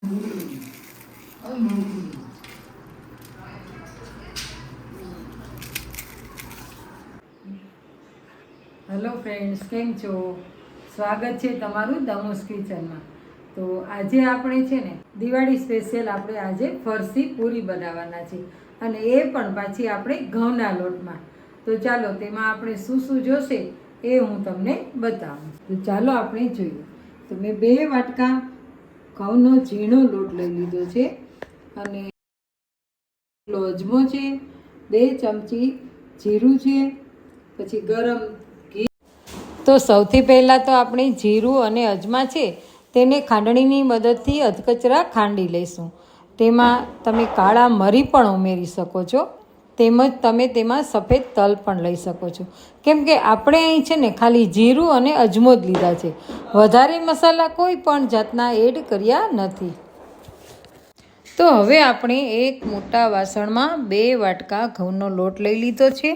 Hello friends, કેમ છો? સ્વાગત છે તમારું દમોસ કિચનમાં. તો આજે આપણે છે ને દિવાળી સ્પેશિયલ આપણે આજે ફરસી પૂરી બનાવવાના છે, અને એ પણ પાછી આપણે ઘઉંના લોટમાં. તો ચાલો તેમાં આપણે શું શું જોશે એ હું તમને બતાવું. તો ચાલો આપણે જોઈએ. તો મેં 2 વાટકા ઘઉંનો ઝીણો લોટ લઈ લીધો છે, અને અજમો છે, 2 ચમચી જીરું છે, પછી ગરમ ઘી. તો સૌથી પહેલાં તો આપણે જીરું અને અજમા છે તેને ખાંડણીની મદદથી અધકચરા ખાંડી લઈશું. તેમાં તમે કાળા મરી પણ ઉમેરી શકો છો, તેમજ તમે તેમાં સફેદ તલ પણ લઈ શકો છો, કેમ કે આપણે અહીં છે ને ખાલી જીરું અને અજમો જ લીધા છે. વધારે મસાલા કોઈ પણ જાતના એડ કર્યા નથી. તો હવે આપણે એક મોટા વાસણમાં 2 વાટકા ઘઉંનો લોટ લઈ લીધો છે,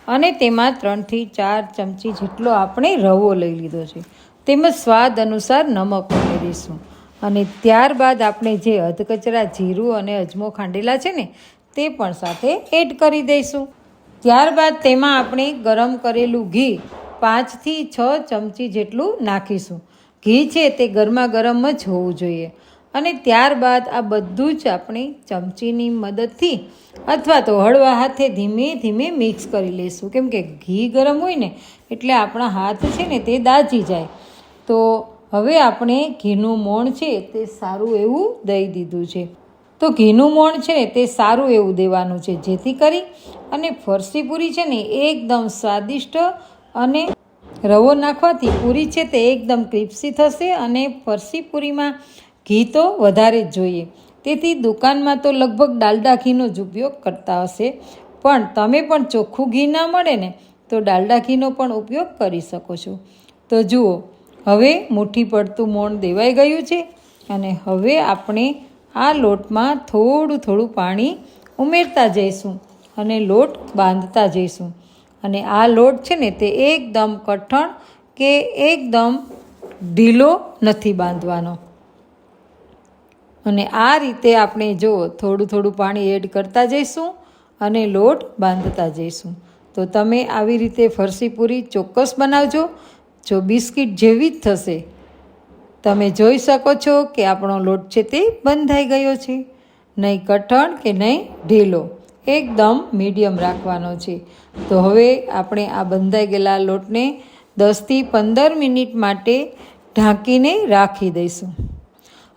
અને તેમાં 3 થી 4 ચમચી જેટલો આપણે રવો લઈ લીધો છે, તેમજ સ્વાદ અનુસાર નમક ઉમેરીશું. અને ત્યારબાદ આપણે જે અધકચરા જીરું અને અજમો ખાંડેલા છે ને તે પણ સાથે એડ કરી દઈશું. ત્યારબાદ તેમાં આપણે ગરમ કરેલું ઘી 5 થી 6 ચમચી જેટલું નાખીશું. ઘી છે તે ગરમા ગરમ જ હોવું જોઈએ. અને ત્યારબાદ આ બધું જ આપણે ચમચીની મદદથી અથવા તો હળવા હાથે ધીમે ધીમે મિક્સ કરી લઈશું, કેમ કે ઘી ગરમ હોય ને એટલે આપણા હાથ છે ને તે દાજી જાય. તો હવે આપણે ઘીનું મોણ છે તે સારું એવું દઈ દીધું છે. તો ઘીનું મોણ છે ને તે સારું એવું દેવાનું છે, જેથી કરી અને ફરસી પૂરી છે ને એકદમ સ્વાદિષ્ટ, અને રવો નાખવાથી પૂરી છે તે એકદમ ક્રિસ્પી થશે. અને ફરસી પૂરીમાં ઘી તો વધારે જ જોઈએ. તેથી દુકાનમાં તો લગભગ ડાલડા ઘીનો જ ઉપયોગ કરતા હશે, પણ તમે પણ ચોખ્ખું ઘી ના મળે ને તો ડાલડા ઘીનો પણ ઉપયોગ કરી શકો છો. તો જુઓ, હવે મુઠ્ઠી પડતું મોણ દેવાઈ ગયું છે, અને હવે આપણે આ લોટમાં થોડું થોડું પાણી ઉમેરતા જઈશું અને લોટ બાંધતા જઈશું. અને આ લોટ છે ને તે એકદમ કઠણ કે એકદમ ઢીલો નથી બાંધવાનો. અને આ રીતે આપણે જો થોડું થોડું પાણી એડ કરતા જઈશું અને લોટ બાંધતા જઈશું. તો તમે આવી રીતે ફરસી પૂરી ચોક્કસ બનાવજો, જો બિસ્કિટ જેવી જ થશે. તમે જોઈ શકો છો કે આપણો લોટ છે તે બંધાઈ ગયો છે, નહીં કઠણ કે નહીં ઢીલો, એકદમ મીડિયમ રાખવાનો છે. તો હવે આપણે આ બંધાઈ ગયેલા લોટને 10 થી 15 મિનિટ માટે ઢાંકીને રાખી દઈશું.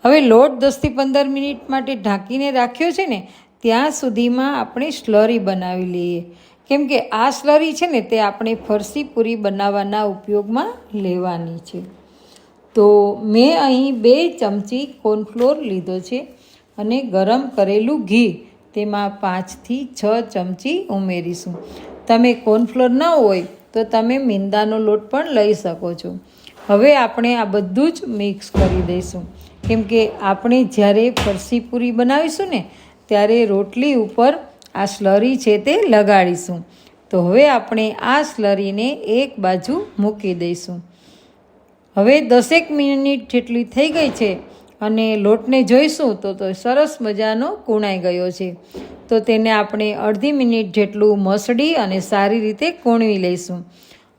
હવે લોટ 10 થી 15 મિનિટ માટે ઢાંકીને રાખ્યો છે ને ત્યાં સુધીમાં આપણે સ્લરી બનાવી લઈએ, કેમ કે આ સ્લરી છે ને તે આપણે ફરસી પૂરી બનાવવાના ઉપયોગમાં લેવાની છે. તો મેં અહીં 2 ચમચી કોર્નફ્લોર લીધો છે, અને ગરમ કરેલું ઘી તેમાં 5 થી 6 ચમચી ઉમેરીશું. તમે કોર્નફ્લોર ન હોય તો તમે મેંદાનો લોટ પણ લઈ શકો છો. હવે આપણે આ બધું જ મિક્સ કરી દઈશું, કેમ કે આપણે જ્યારે ફરસી પૂરી બનાવીશું ને ત્યારે રોટલી ઉપર આ સ્લરી છે તે લગાડીશું. તો હવે આપણે આ સ્લરીને એક બાજુ મૂકી દઈશું. હવે 10 મિનિટ જેટલી થઈ ગઈ છે, અને લોટને જોઈશું તો સરસ મજાનો કૂણાઈ ગયો છે. તો તેને આપણે અડધી મિનિટ જેટલું મસળી અને સારી રીતે કૂણવી લઈશું.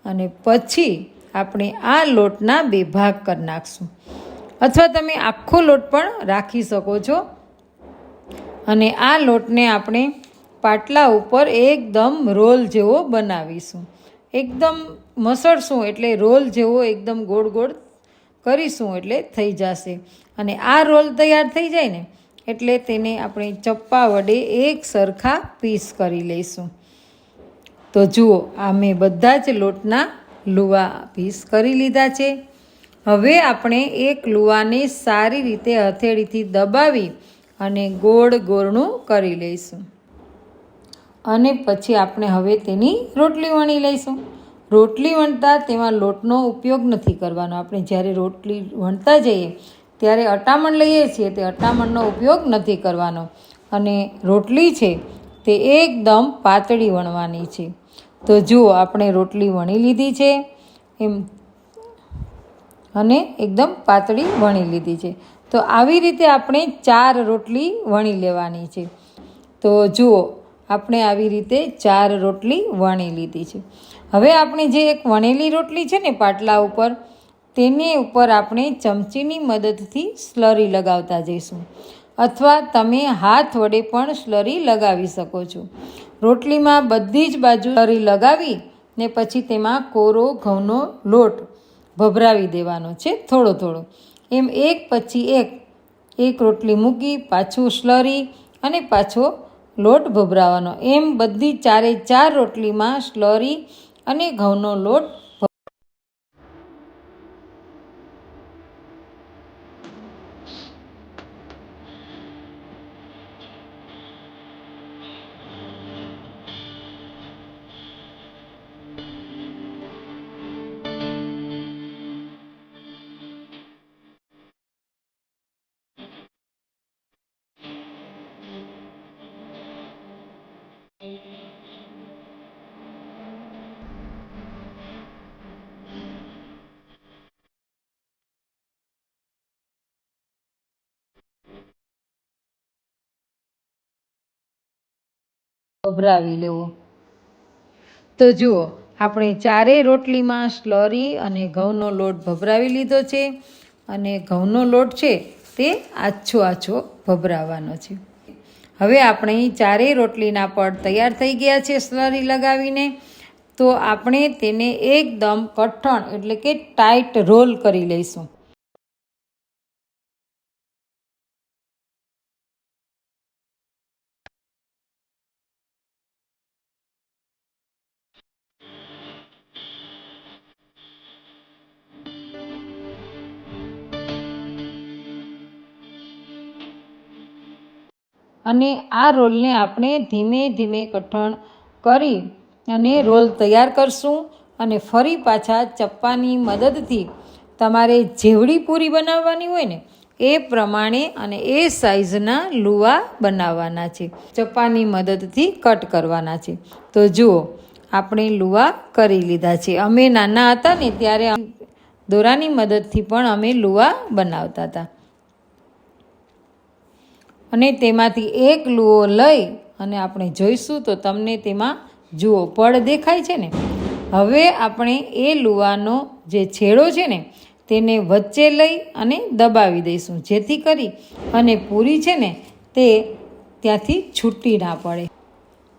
અને પછી આપણે આ લોટના 2 ભાગ કરી નાખશું, અથવા તમે આખો લોટ પણ રાખી શકો છો. અને આ લોટને આપણે પાટલા ઉપર એકદમ રોલ જેવો બનાવીશું. એકદમ મસળશું એટલે રોલ જેવો એકદમ ગોળ ગોળ કરીશું એટલે થઈ જશે. અને આ રોલ તૈયાર થઈ જાય ને એટલે તેને આપણે ચપ્પા વડે એક સરખા પીસ કરી લઈશું. તો જુઓ, આ મેં બધા જ લોટના લુવા પીસ કરી લીધા છે. હવે આપણે એક લુવાને સારી રીતે હથેળીથી દબાવી અને ગોળ ગોળનું કરી લઈશું. અને પછી આપણે હવે તેની રોટલી વણી લઈશું. રોટલી વણતા તેમાં લોટનો ઉપયોગ નથી કરવાનો. આપણે જ્યારે રોટલી વણતા જઈએ ત્યારે અટામણ લઈએ છીએ, તે અટામણનો ઉપયોગ નથી કરવાનો. અને રોટલી છે તે એકદમ પાતળી વણવાની છે. તો જુઓ, આપણે રોટલી વણી લીધી છે એમ, અને એકદમ પાતળી વણી લીધી છે. તો આવી રીતે આપણે 4 રોટલી વણી લેવાની છે. તો જુઓ, આપણે આવી રીતે 4 રોટલી વણી લીધી છે. હવે આપણે જે એક વણેલી રોટલી છે ને પાટલા ઉપર, તેની ઉપર આપણે ચમચીની મદદથી સ્લરી લગાવતા જઈશું, અથવા તમે હાથ વડે પણ સ્લરી લગાવી શકો છો. રોટલીમાં બધી જ બાજુ સ્લરી લગાવી ને પછી તેમાં કોરો ઘઉંનો લોટ ભભરાવી દેવાનો છે થોડો થોડો. એમ એક પછી એક રોટલી મૂકી, પાછું સ્લરી અને પાછો લોટ ભભરાવાનો. એમ બધી 4 રોટલીમાં સ્લરી અને ઘઉંનો લોટ ભભરાવી લેવો. તો જુઓ, આપણે 4 રોટલીમાં સ્લરી અને ઘઉંનો લોટ ભભરાવી લીધો છે, અને ઘઉંનો લોટ છે તે આછો ભભરાવાનો છે. હવે આપણે 4 રોટલીના પડ તૈયાર થઈ ગયા છે સ્લરી લગાવીને. તો આપણે તેને એકદમ કઠણ એટલે કે ટાઈટ રોલ કરી લઈશું. અને આ રોલને આપણે ધીમે ધીમે કઠણ કરી અને રોલ તૈયાર કરશું. અને ફરી પાછા ચપ્પાની મદદથી તમારે જેવડી પૂરી બનાવવાની હોય ને એ પ્રમાણે અને એ સાઈઝના લુવા બનાવવાના છે. ચપ્પાની મદદથી કટ કરવાના છે. તો જુઓ, આપણે લુવા કરી લીધા છે. અમે નાના હતા ને ત્યારે દોરાની મદદથી પણ અમે લુવા બનાવતા હતા. અને તેમાંથી એક લુઓ લઈ અને આપણે જોઈશું તો તમને તેમાં જુઓ પડ દેખાય છે ને. હવે આપણે એ લુવાનો જે છેડો છે ને તેને વચ્ચે લઈ અને દબાવી દઈશું, જેથી કરી અને પૂરી છે ને તે ત્યાંથી છૂટી ના પડે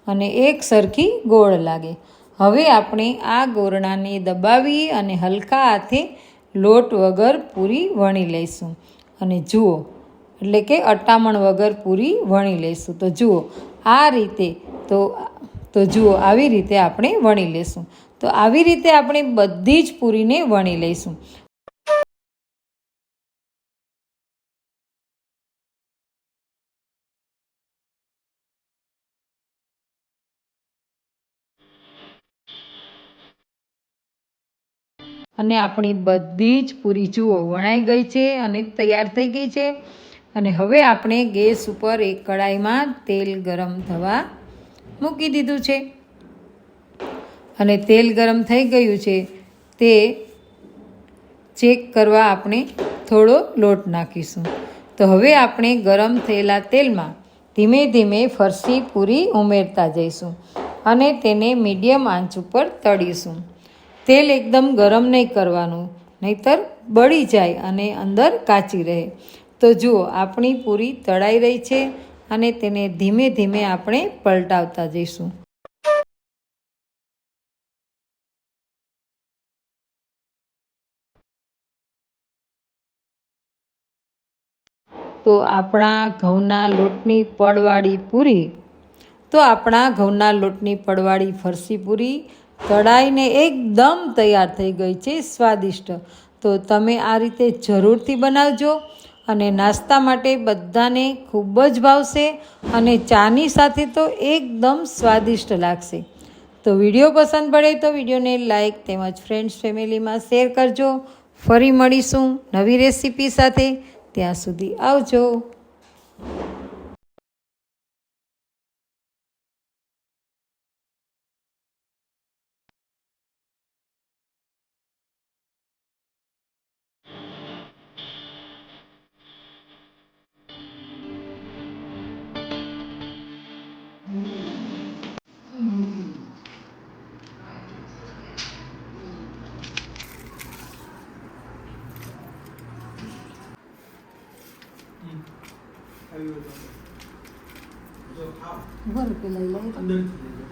અને એક સરખી ગોળ લાગે. હવે આપણે આ ગોરણાને દબાવી અને હલકા હાથે લોટ વગર પૂરી વણી લઈશું. અને જુઓ, એટલે કે અટામણ વગર પૂરી વણી લઈશું. તો જુઓ આ રીતે, તો જુઓ આવી રીતે આપણે વણી લઈશું. તો આવી રીતે આપણે બધી જ પૂરીને વણી લઈશું. અને આપણી બધી જ પૂરી જુઓ વણાઈ ગઈ છે અને તૈયાર થઈ ગઈ છે. અને હવે આપણે ગેસ ઉપર એક કડાઈમાં તેલ ગરમ થવા મૂકી દીધું છે. અને તેલ ગરમ થઈ ગયું છે તે ચેક કરવા આપણે થોડો લોટ નાખીશું. તો હવે આપણે ગરમ થયેલા તેલમાં ધીમે ધીમે ફરસી પૂરી ઉમેરતા જઈશું અને તેને મીડિયમ આંચ ઉપર તળીશું. તેલ એકદમ ગરમ નહીં કરવાનું, નહીંતર બળી જાય અને અંદર કાચી રહે. તો જુઓ, આપણી પૂરી તળાઈ રહી છે અને તેને ધીમે ધીમે આપણે પલટાવતા જઈશું. તો આપણા ઘઉંના લોટની પડવાળી ફરસી પૂરી તળાઈને એકદમ તૈયાર થઈ ગઈ છે, સ્વાદિષ્ટ. તો તમે આ રીતે જરૂરથી બનાવજો અને નાસ્તા માટે બધાને ખૂબ જ ભાવશે અને ચાની સાથે તો એકદમ સ્વાદિષ્ટ લાગશે. તો વિડીયો પસંદ પડે તો વિડીયોને લાઈક તેમજ ફ્રેન્ડ્સ ફેમિલીમાં શેર કરજો. ફરી મળીશું નવી રેસીપી સાથે. ત્યાં સુધી આવજો. આવી હોય તો. જો ખાવ બરાબર પેલા લઈ અંદરથી લેજો.